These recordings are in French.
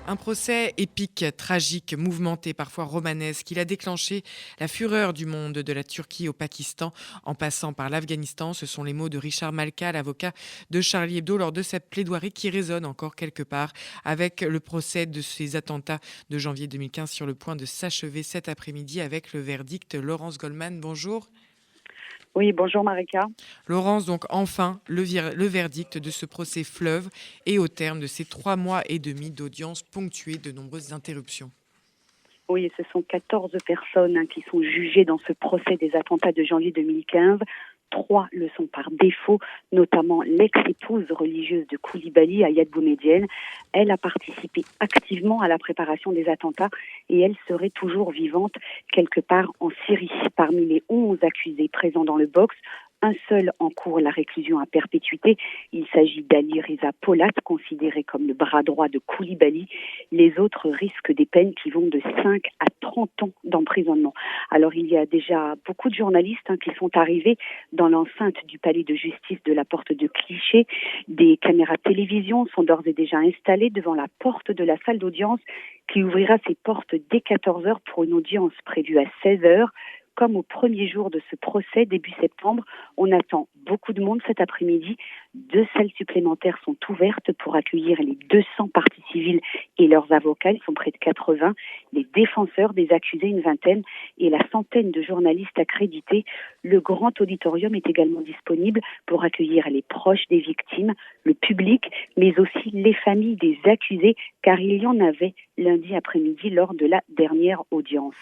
Un procès épique, tragique, mouvementé, parfois romanesque. Il a déclenché la fureur du monde, de la Turquie au Pakistan, en passant par l'Afghanistan. Ce sont les mots de Richard Malka, l'avocat de Charlie Hebdo, lors de cette plaidoirie qui résonne encore quelque part avec le procès de ces attentats de janvier 2015 sur le point de s'achever cet après-midi avec le verdict. Laurence Goldman, bonjour. Oui, bonjour Marika. Laurence, donc enfin, le verdict de ce procès fleuve et au terme de ces 3 mois et demi d'audience ponctuée de nombreuses interruptions. Oui, ce sont 14 personnes qui sont jugées dans ce procès des attentats de janvier 2015. 3 le sont par défaut, notamment l'ex-épouse religieuse de Koulibaly, Ayad Boumedienne. Elle a participé activement à la préparation des attentats et elle serait toujours vivante quelque part en Syrie. Parmi les 11 accusés présents dans le box, un seul encourt la réclusion à perpétuité. Il s'agit d'Ali Reza Polat, considéré comme le bras droit de Koulibaly. Les autres risquent des peines qui vont de 5 à 30 ans d'emprisonnement. Alors il y a déjà beaucoup de journalistes qui sont arrivés dans l'enceinte du palais de justice de la porte de Clichy. Des caméras de télévision sont d'ores et déjà installées devant la porte de la salle d'audience qui ouvrira ses portes dès 14 heures pour une audience prévue à 16 heures. Comme au premier jour de ce procès, début septembre, on attend beaucoup de monde cet après-midi. 2 salles supplémentaires sont ouvertes pour accueillir les 200 parties civiles et leurs avocats. Ils sont près de 80. Les défenseurs des accusés, une vingtaine, et la centaine de journalistes accrédités. Le grand auditorium est également disponible pour accueillir les proches des victimes, le public, mais aussi les familles des accusés, car il y en avait lundi après-midi lors de la dernière audience.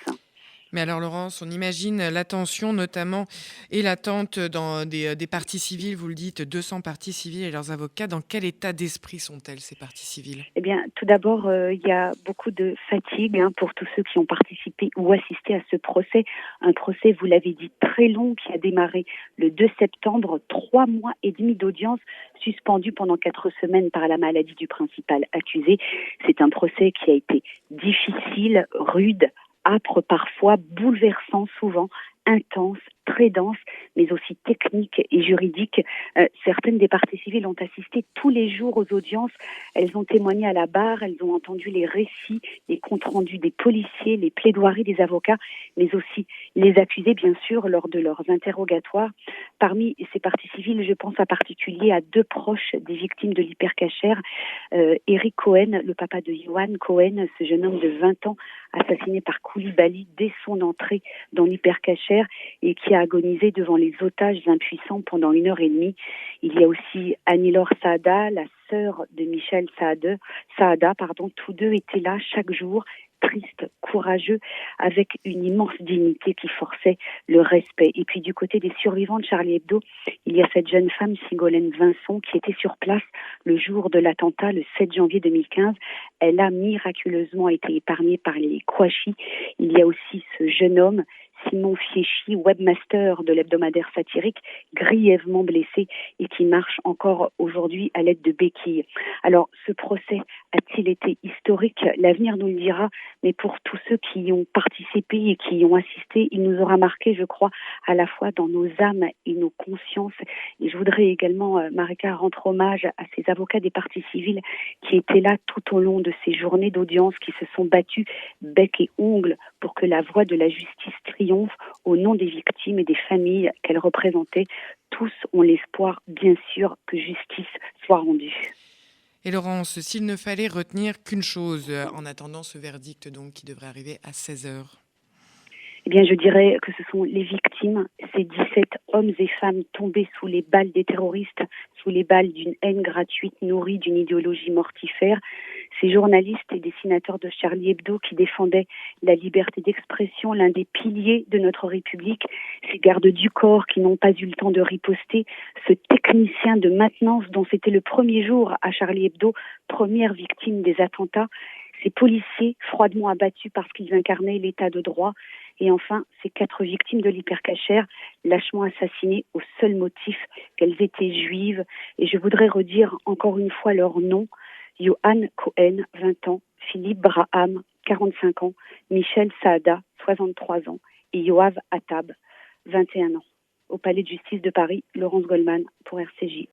Mais alors Laurence, on imagine l'attention notamment et l'attente dans des parties civiles, vous le dites, 200 parties civiles et leurs avocats. Dans quel état d'esprit sont-elles, ces parties civiles? Eh bien, tout d'abord, il y a beaucoup de fatigue pour tous ceux qui ont participé ou assisté à ce procès. Un procès, vous l'avez dit, très long qui a démarré le 2 septembre, 3 mois et demi d'audience suspendu pendant 4 semaines par la maladie du principal accusé. C'est un procès qui a été difficile, rude, âpre parfois, bouleversant souvent, intense, très dense, mais aussi technique et juridique. Certaines des parties civiles ont assisté tous les jours aux audiences. Elles ont témoigné à la barre, elles ont entendu les récits, les comptes rendus des policiers, les plaidoiries des avocats, mais aussi les accusés, bien sûr, lors de leurs interrogatoires. Parmi ces parties civiles, je pense en particulier à 2 proches des victimes de l'hypercachère. Eric Cohen, le papa de Johan Cohen, ce jeune homme de 20 ans, assassiné par Koulibaly dès son entrée dans l'hypercachère et qui a agonisé devant les otages impuissants pendant 1 heure et demie. Il y a aussi Anilor Saada, la sœur de Michel Saada, tous 2 étaient là chaque jour, tristes, courageux, avec une immense dignité qui forçait le respect. Et puis du côté des survivants de Charlie Hebdo, il y a cette jeune femme, Sigolène Vincent, qui était sur place le jour de l'attentat, le 7 janvier 2015. Elle a miraculeusement été épargnée par les Kouachi. Il y a aussi ce jeune homme, Simon Fieschi, webmaster de l'hebdomadaire satirique, grièvement blessé et qui marche encore aujourd'hui à l'aide de béquilles. Alors, ce procès a-t-il été historique? L'avenir nous le dira, mais pour tous ceux qui y ont participé et qui y ont assisté, il nous aura marqué, je crois, à la fois dans nos âmes et nos consciences. Et je voudrais également, Marika, rendre hommage à ces avocats des parties civiles qui étaient là tout au long de ces journées d'audience, qui se sont battus bec et ongles pour que la voix de la justice triomphe au nom des victimes et des familles qu'elle représentait. Tous ont l'espoir, bien sûr, que justice soit rendue. Et Laurence, s'il ne fallait retenir qu'une chose en attendant ce verdict donc qui devrait arriver à 16 heures. Eh bien, je dirais que ce sont les victimes, ces 17 hommes et femmes tombés sous les balles des terroristes, sous les balles d'une haine gratuite nourrie d'une idéologie mortifère. Ces journalistes et dessinateurs de Charlie Hebdo qui défendaient la liberté d'expression, l'un des piliers de notre République, ces gardes du corps qui n'ont pas eu le temps de riposter, ce technicien de maintenance dont c'était le premier jour à Charlie Hebdo, première victime des attentats, ces policiers froidement abattus parce qu'ils incarnaient l'état de droit, et enfin ces 4 victimes de l'hypercachère lâchement assassinées au seul motif qu'elles étaient juives. Et je voudrais redire encore une fois leurs noms: Johan Cohen, 20 ans, Philippe Braham, 45 ans, Michel Saada, 63 ans, et Yoav Attab, 21 ans. Au palais de justice de Paris, Laurence Goldman pour RCJ.